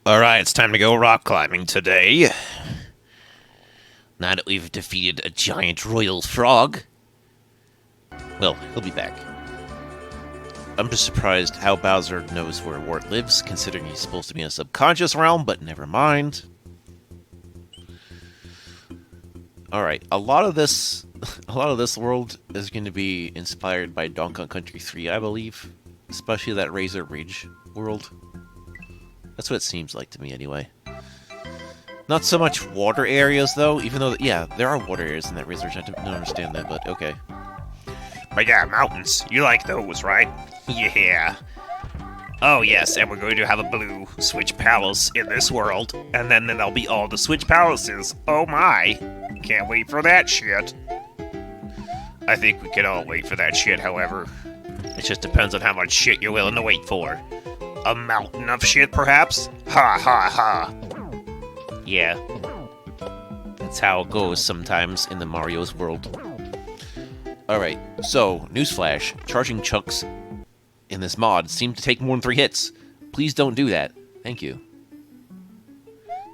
Alright, it's time to go rock climbing today. Now that we've defeated a giant royal frog. Well, he'll be back. I'm just surprised how Bowser knows where Wart lives, considering he's supposed to be in a subconscious realm, but never mind. Alright, a lot of this world is going to be inspired by Donkey Kong Country 3, I believe. Especially that Razor Ridge world. That's what it seems like to me, anyway. Not so much water areas, though, even though, yeah, there are water areas in that Razor Ridge. I don't understand that, but okay. But yeah, mountains. You like those, right? Yeah. Oh yes, and we're going to have a blue Switch Palace in this world, and then there'll be all the Switch Palaces. Oh my. Can't wait for that shit. I think we can all wait for that shit, however. It just depends on how much shit you're willing to wait for. A mountain of shit, perhaps? Ha ha ha. Yeah. That's how it goes sometimes in the Mario's world. Alright, so, newsflash. Charging chunks in this mod seem to take more than 3 hits. Please don't do that. Thank you.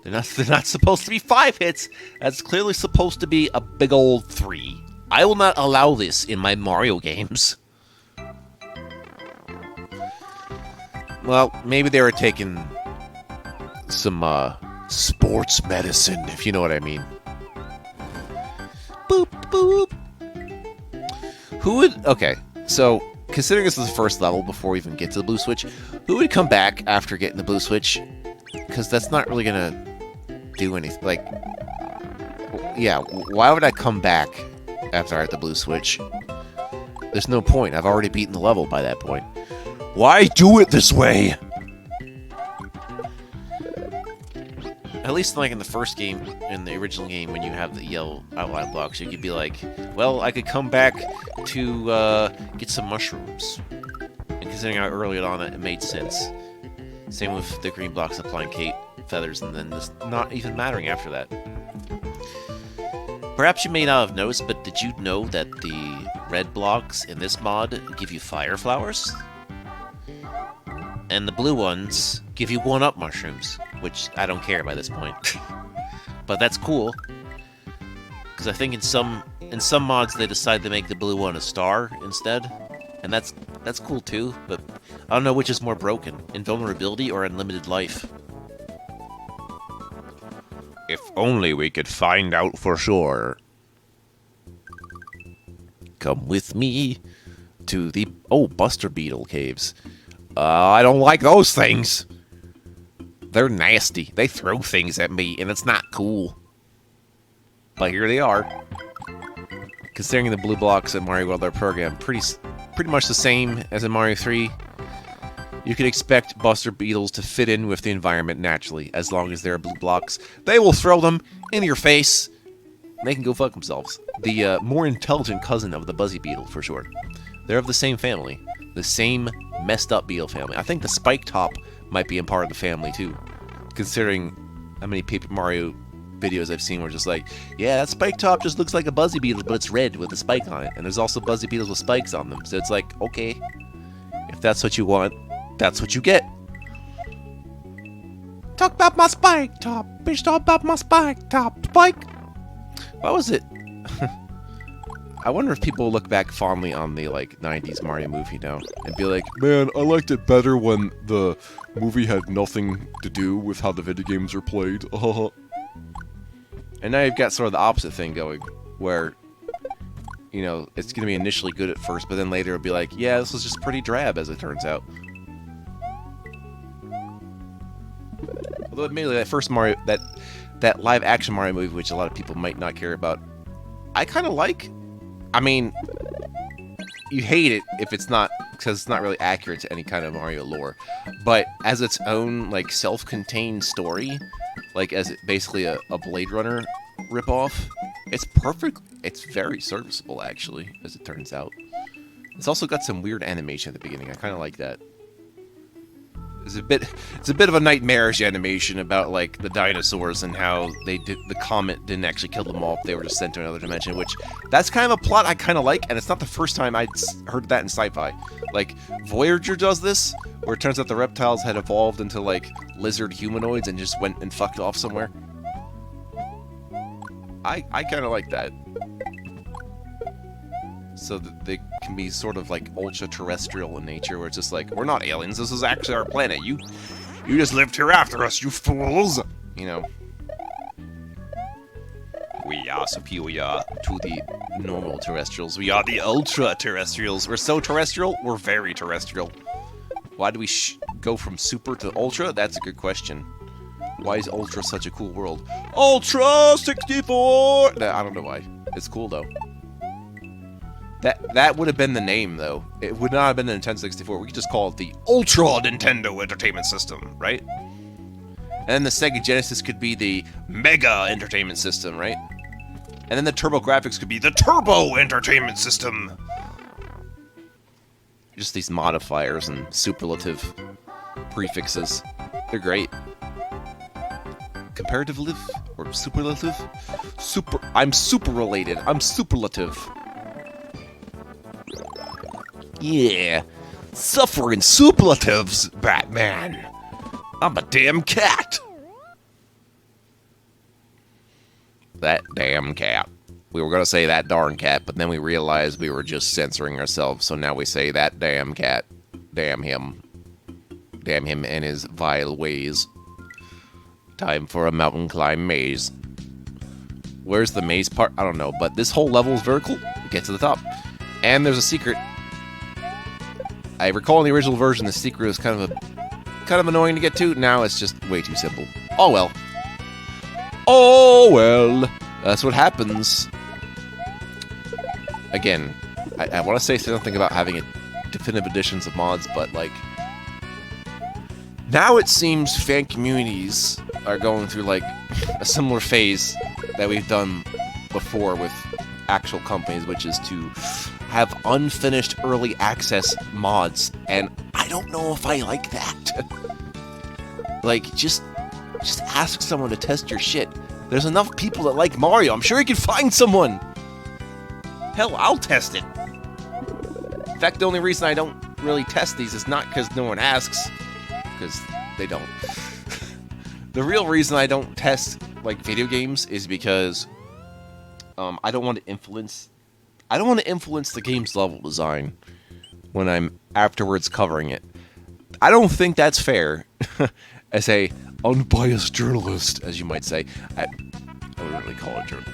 They're not supposed to be 5 hits. That's clearly supposed to be a big old 3. I will not allow this in my Mario games. Well, maybe they were taking some, sports medicine, if you know what I mean. Boop, boop. Who would... Okay, so, considering this is the first level before we even get to the blue switch, who would come back after getting the blue switch? Because that's not really gonna do anything. Like, yeah, why would I come back after I had the blue switch? There's no point. I've already beaten the level by that point. Why do it this way? At least, like, in the first game, in the original game, when you have the yellow outline blocks, you could be like, well, I could come back to get some mushrooms. And considering how early on it made sense. Same with the green blocks applying cape feathers, and then this not even mattering after that. Perhaps you may not have noticed, but did you know that the red blocks in this mod give you fire flowers? And the blue ones give you 1-up mushrooms, which I don't care by this point. But that's cool, because I think in some mods they decide to make the blue one a star instead, and that's cool too. But I don't know which is more broken, invulnerability or unlimited life. If only we could find out for sure. Come with me to the Buster Beetle caves. I don't like those things. They're nasty. They throw things at me, and it's not cool. But here they are. Considering the blue blocks in Mario World are programmed pretty much the same as in Mario 3, you can expect Buster Beetles to fit in with the environment naturally. As long as there are blue blocks, they will throw them into your face. They can go fuck themselves. The more intelligent cousin of the Buzzy Beetle, for sure. They're of the same family. The same messed up Beetle family. I think the Spike Top might be a part of the family too, considering how many Paper Mario videos I've seen where just like, yeah, that Spike Top just looks like a Buzzy Beetle, but it's red with a spike on it. And there's also Buzzy Beetles with spikes on them. So it's like, okay, if that's what you want, that's what you get. Talk about my Spike Top, bitch, talk about my Spike Top, Spike. What was it? I wonder if people look back fondly on the, like, 90s Mario movie now and be like, man, I liked it better when the movie had nothing to do with how the video games are played. And now you've got sort of the opposite thing going, where, you know, it's going to be initially good at first, but then later it'll be like, yeah, this was just pretty drab, as it turns out. Although admittedly, that first Mario, that live-action Mario movie, which a lot of people might not care about, I kind of like. I mean, you hate it if it's not, because it's not really accurate to any kind of Mario lore. But as its own, like, self-contained story, like as basically a Blade Runner ripoff, it's perfect. It's very serviceable, actually, as it turns out. It's also got some weird animation at the beginning. I kind of like that. It's a bit of a nightmarish animation about like the dinosaurs and how the comet didn't actually kill them all. They were just sent to another dimension, which that's kind of a plot I kind of like, and it's not the first time I'd heard that in sci-fi. Like Voyager does this, where it turns out the reptiles had evolved into like lizard humanoids and just went and fucked off somewhere. I kind of like that. So that they can be sort of like ultra-terrestrial in nature, where it's just like, we're not aliens, this is actually our planet. You just lived here after us, you fools! You know. We are superior to the normal terrestrials. We are the ultra-terrestrials. We're so terrestrial, we're very terrestrial. Why do we go from super to ultra? That's a good question. Why is ultra such a cool world? Ultra 64! Nah, I don't know why. It's cool, though. That would have been the name, though. It would not have been the Nintendo 64. We could just call it the Ultra Nintendo Entertainment System, right? And then the Sega Genesis could be the Mega Entertainment System, right? And then the TurboGrafx could be the Turbo Entertainment System. Just these modifiers and superlative prefixes. They're great. Comparative or superlative? I'm super related. I'm superlative. Yeah, suffering superlatives, Batman. I'm a damn cat. That damn cat. We were gonna say that darn cat, but then we realized we were just censoring ourselves, so now we say that damn cat. Damn him. Damn him and his vile ways. Time for a mountain climb maze. Where's the maze part? I don't know, but this whole level is vertical. Get to the top. And there's a secret. I recall in the original version, the secret was kind of annoying to get to. Now it's just way too simple. Oh well. Oh well. That's what happens. Again, I want to say something about having definitive editions of mods, but like, now it seems fan communities are going through like a similar phase that we've done before with actual companies, which is to have unfinished early access mods, and I don't know if I like that. Like, just ask someone to test your shit. There's enough people that like Mario. I'm sure you can find someone. Hell, I'll test it. In fact, the only reason I don't really test these is not because no one asks, because they don't. The real reason I don't test like video games is because I don't want to influence the game's level design when I'm afterwards covering it. I don't think that's fair. As a unbiased journalist, as you might say. I wouldn't really call it journalism.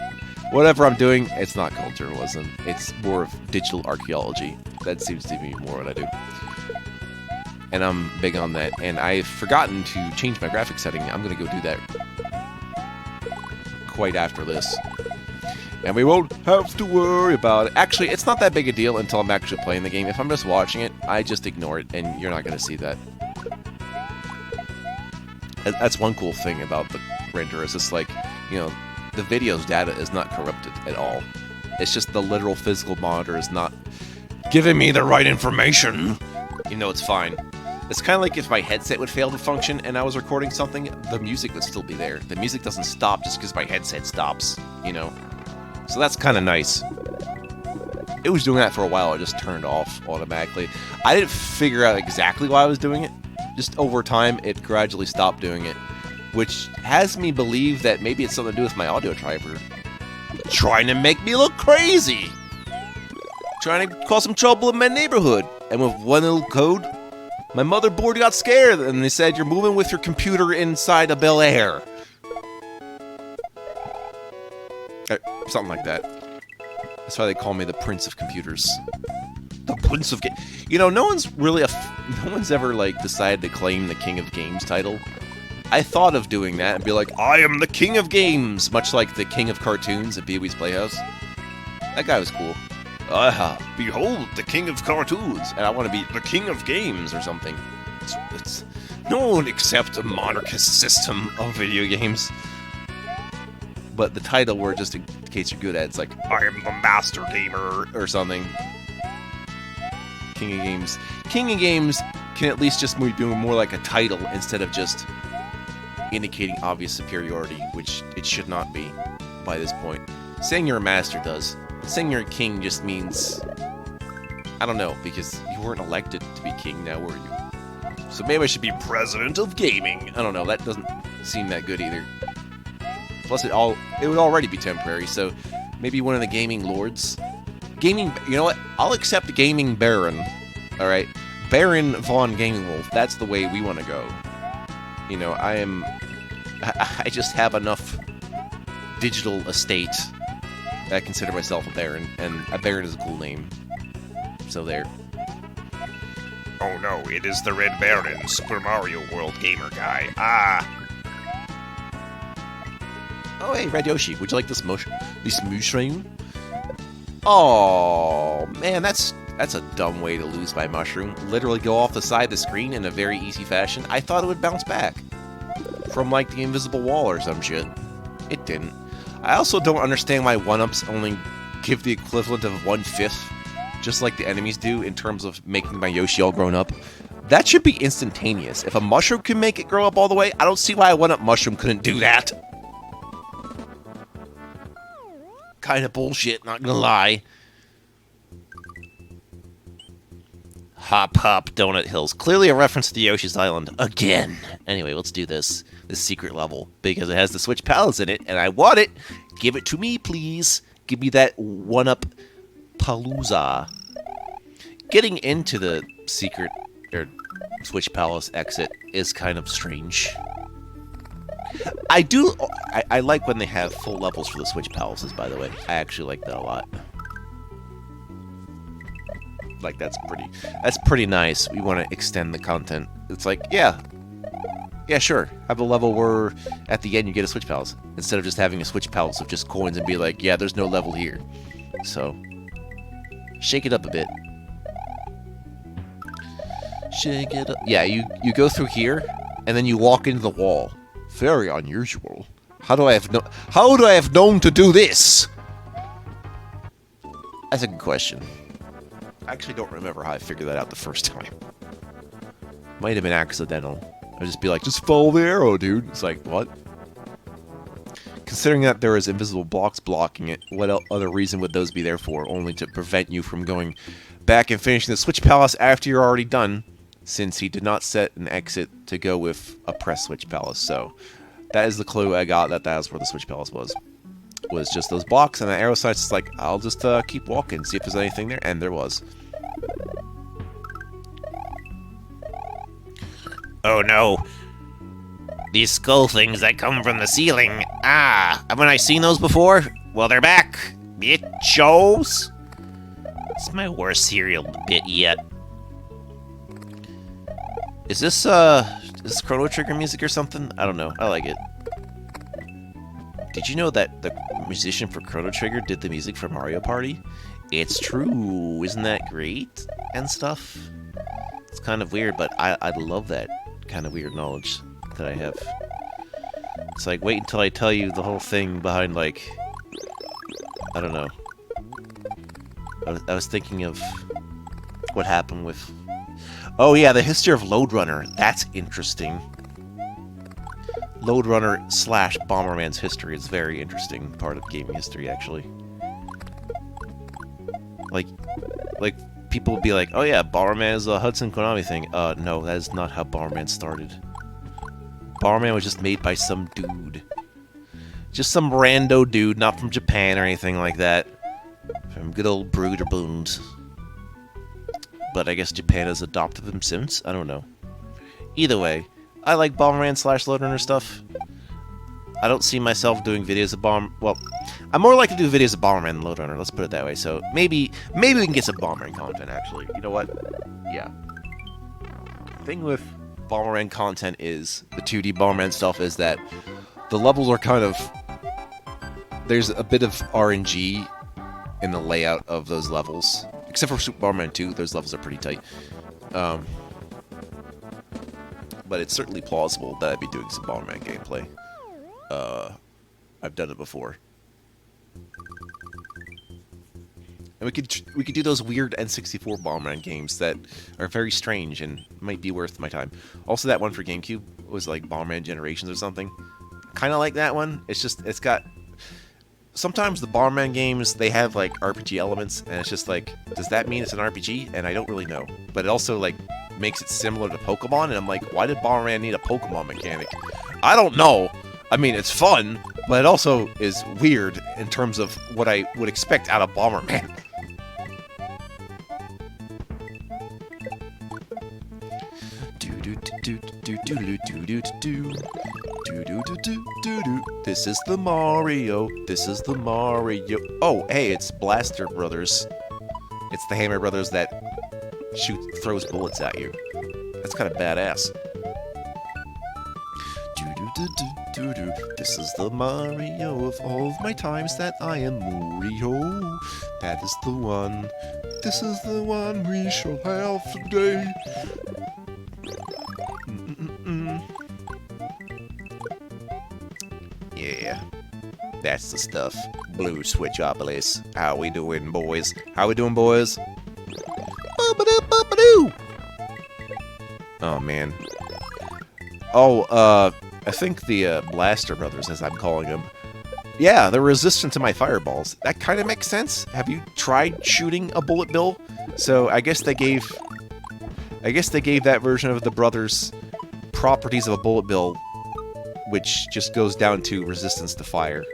Whatever I'm doing, it's not called journalism. It's more of digital archaeology. That seems to be more what I do. And I'm big on that. And I've forgotten to change my graphics setting. I'm going to go do that quite after this. And we won't have to worry about it. Actually, it's not that big a deal until I'm actually playing the game. If I'm just watching it, I just ignore it, and you're not going to see that. That's one cool thing about the render, is it's like, you know, the video's data is not corrupted at all. It's just the literal physical monitor is not giving me the right information. You know, it's fine. It's kind of like if my headset would fail to function and I was recording something, the music would still be there. The music doesn't stop just because my headset stops, you know? So that's kind of nice. It was doing that for a while. It just turned off automatically. I didn't figure out exactly why I was doing it. Just over time, it gradually stopped doing it, which has me believe that maybe it's something to do with my audio driver. Trying to make me look crazy! Trying to cause some trouble in my neighborhood. And with one little code, my motherboard got scared and they said, you're moving with your computer inside a Bel Air. Something like that. That's why they call me the Prince of Computers. The Prince of You know, no one's ever, like, decided to claim the King of Games title. I thought of doing that and be like, I am the King of Games! Much like the King of Cartoons at Pee-wee's Playhouse. That guy was cool. Behold, the King of Cartoons! And I want to be the King of Games or something. No one would accept a monarchist system of video games. But the title, where just in case you're good at, it's like, I am the Master Gamer, or something. King of Games. King of Games can at least just be doing more like a title instead of just indicating obvious superiority, which it should not be by this point. Saying you're a master does. Saying you're a king just means, I don't know, because you weren't elected to be king now, were you? So maybe I should be president of gaming. I don't know, that doesn't seem that good either. Plus it would already be temporary, so maybe one of the gaming lords. You know what? I'll accept gaming baron. Alright? Baron von Gaming Wolf. That's the way we want to go. You know, I just have enough digital estate that I consider myself a baron, and a baron is a cool name. So there. Oh no, it is the Red Baron, Super Mario World gamer guy. Ah! Oh hey, Red Yoshi, would you like this mushroom? Oh man, that's a dumb way to lose by mushroom. Literally go off the side of the screen in a very easy fashion. I thought it would bounce back from like the invisible wall or some shit. It didn't. I also don't understand why 1-ups only give the equivalent of 1/5, just like the enemies do in terms of making my Yoshi all grown up. That should be instantaneous. If a mushroom can make it grow up all the way, I don't see why a 1-up mushroom couldn't do that. Kind of bullshit, not gonna lie. Hop Hop Donut Hills. Clearly a reference to Yoshi's Island. Again. Anyway, let's do this secret level. Because it has the Switch Palace in it, and I want it. Give it to me, please. Give me that 1-up Palooza. Getting into the secret Switch Palace exit is kind of strange. I like when they have full levels for the Switch Palaces, by the way. I actually like that a lot. Like, that's pretty nice. We want to extend the content. It's like, yeah, sure. Have a level where at the end you get a Switch Palace, instead of just having a Switch Palace of just coins and be like, yeah, there's no level here. So, shake it up a bit. Shake it up. Yeah, you go through here, and then you walk into the wall. Very unusual. How do I have known to do this? That's a good question. I actually don't remember how I figured that out the first time. Might have been accidental. I'd just be like, just follow the arrow, dude. It's like, what? Considering that there is invisible blocks blocking it, what other reason would those be there for? Only to prevent you from going back and finishing the Switch Palace after you're already done, since he did not set an exit to go with a press Switch Palace. So that is the clue I got, that was where the Switch Palace was just those blocks, and the arrow signs is like, I'll just keep walking, see if there's anything there, and there was. Oh no. These skull things that come from the ceiling. Ah, haven't I seen those before? Well, they're back. Bitchos. It's my worst cereal bit yet. Is this Chrono Trigger music or something? I don't know. I like it. Did you know that the musician for Chrono Trigger did the music for Mario Party? It's true. Isn't that great? And stuff. It's kind of weird, but I love that kind of weird knowledge that I have. It's like, wait until I tell you the whole thing behind, like, I don't know. I was thinking of what happened with... Oh yeah, the history of Lode Runner. That's interesting. Lode Runner / Bomberman's history is a very interesting part of gaming history, actually. Like people would be like, oh yeah, Bomberman is a Hudson Konami thing. No, that is not how Bomberman started. Bomberman was just made by some dude. Just some rando dude, not from Japan or anything like that. From good old Broederbund. But I guess Japan has adopted them since? I don't know. Either way, I like Bomberman / Lode Runner stuff. I don't see myself doing videos of well, I'm more likely to do videos of Bomberman than Lode Runner, let's put it that way. So maybe we can get some Bomberman content, actually. You know what? Yeah. The thing with Bomberman content is, the 2D Bomberman stuff, is that the levels are kind of... There's a bit of RNG in the layout of those levels. Except for Super Bomberman 2, those levels are pretty tight. But it's certainly plausible that I'd be doing some Bomberman gameplay. I've done it before. And we could do those weird N64 Bomberman games that are very strange and might be worth my time. Also, that one for GameCube was like Bomberman Generations or something. Kind of like that one. It's got. Sometimes the Bomberman games, they have like RPG elements, and it's just like, does that mean it's an RPG? And I don't really know. But it also like makes it similar to Pokemon, and I'm like, why did Bomberman need a Pokemon mechanic? I don't know. I mean, it's fun, but it also is weird in terms of what I would expect out of Bomberman. This is the Mario. This is the Mario. Oh, hey, it's Blaster Brothers. It's the Hammer Brothers that throws bullets at you. That's kind of badass. This is the Mario of all of my times that I am Mario. That is the one. This is the one we shall have today. Yeah, that's the stuff. Blue Switchopolis. How we doing, boys? How we doing, boys? Oh, man. Oh, I think the Blaster Brothers, as I'm calling them, yeah, they're resistant to my fireballs. That kind of makes sense. Have you tried shooting a bullet bill? So I guess they gave that version of the brothers properties of a bullet bill, which just goes down to resistance to fire.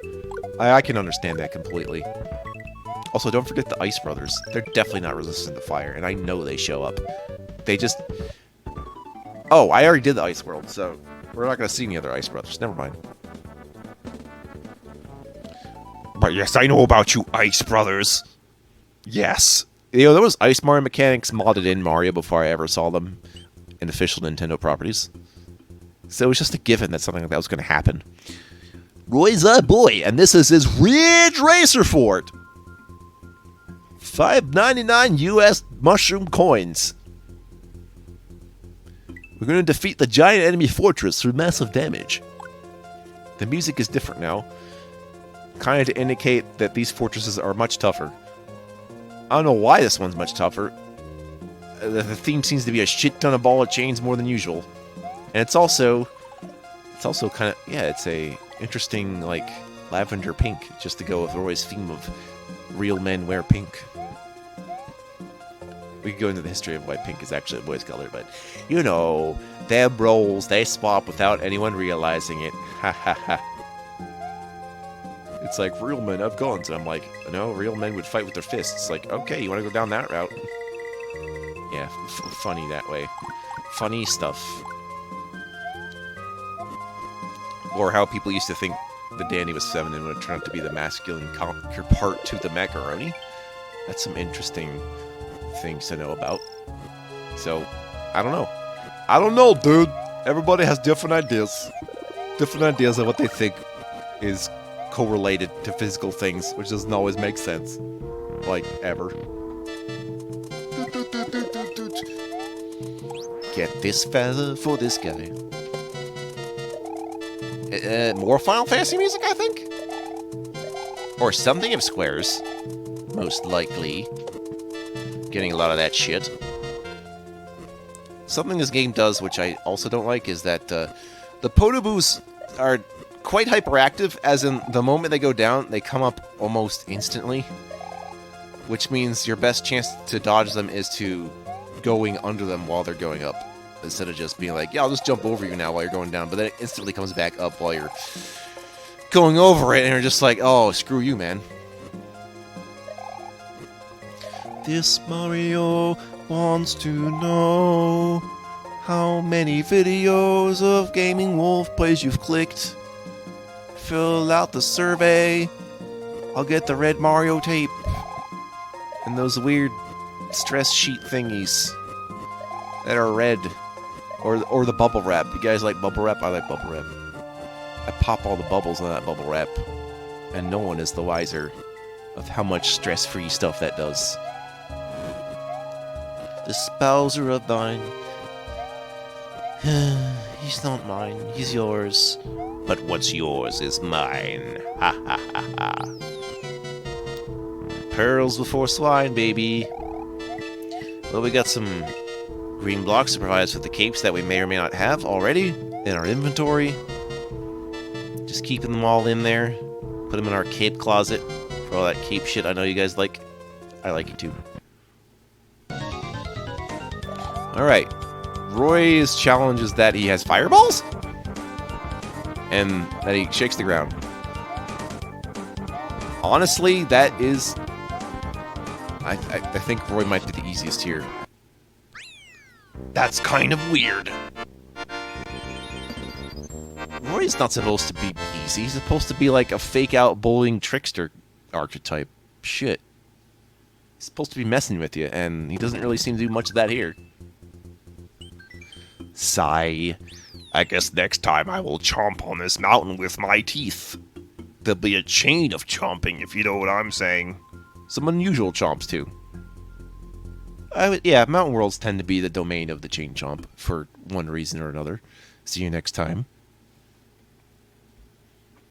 I can understand that completely. Also, don't forget the Ice Brothers. They're definitely not resistant to fire, and I know they show up. They just... Oh, I already did the Ice World, so we're not going to see any other Ice Brothers. Never mind. But yes, I know about you, Ice Brothers. Yes. You know, there was Ice Mario mechanics modded in Mario before I ever saw them in official Nintendo properties. So it was just a given that something like that was going to happen. Roy's a boy, and this is his Ridge Racer Fort. $5.99 US mushroom coins. We're going to defeat the giant enemy fortress through massive damage. The music is different now, kind of to indicate that these fortresses are much tougher. I don't know why this one's much tougher. The theme seems to be a shit ton of ball of chains more than usual. And it's also kind of, yeah, it's a interesting, like, lavender pink, just to go with Roy's theme of real men wear pink. We could go into the history of why pink is actually a boy's color, but, you know, them roles, they swap without anyone realizing it. Ha ha ha. It's like, real men have guns. And I'm like, no, real men would fight with their fists. Like, okay, you want to go down that route? Yeah, funny that way. Funny stuff. Or how people used to think the dandy was feminine when it turned out to be the masculine counterpart to the macaroni. That's some interesting things to know about. So, I don't know. I don't know, dude. Everybody has different ideas. Different ideas of what they think is correlated to physical things, which doesn't always make sense. Like, ever. Get this feather for this guy. More Final Fantasy music, I think? Or something of Square's. Most likely. Getting a lot of that shit. Something this game does, which I also don't like, is that the Podoboos are quite hyperactive, as in the moment they go down, they come up almost instantly. Which means your best chance to dodge them is to going under them while they're going up. Instead of just being like, yeah, I'll just jump over you now while you're going down. But then it instantly comes back up while you're going over it, and you're just like, oh, screw you, man. This Mario wants to know how many videos of Gaming Wolf plays you've clicked. Fill out the survey. I'll get the red Mario tape. And those weird stress sheet thingies that are red. Or the bubble wrap. You guys like bubble wrap? I like bubble wrap. I pop all the bubbles on that bubble wrap. And no one is the wiser of how much stress-free stuff that does. This Bowser of mine. He's not mine. He's yours. But what's yours is mine. Ha ha ha ha. Pearls before swine, baby. Well, we got some green blocks to provide us with the capes that we may or may not have already in our inventory. Just keeping them all in there. Put them in our cape closet for all that cape shit I know you guys like. I like it too. Alright. Roy's challenge is that he has fireballs? And that he shakes the ground. Honestly, that is... I think Roy might be the easiest here. That's kind of weird. Roy's not supposed to be easy. He's supposed to be like a fake-out bowling trickster archetype. Shit. He's supposed to be messing with you, and he doesn't really seem to do much of that here. Sigh. I guess next time I will chomp on this mountain with my teeth. There'll be a chain of chomping, if you know what I'm saying. Some unusual chomps, too. Yeah, mountain worlds tend to be the domain of the chain chomp, for one reason or another. See you next time.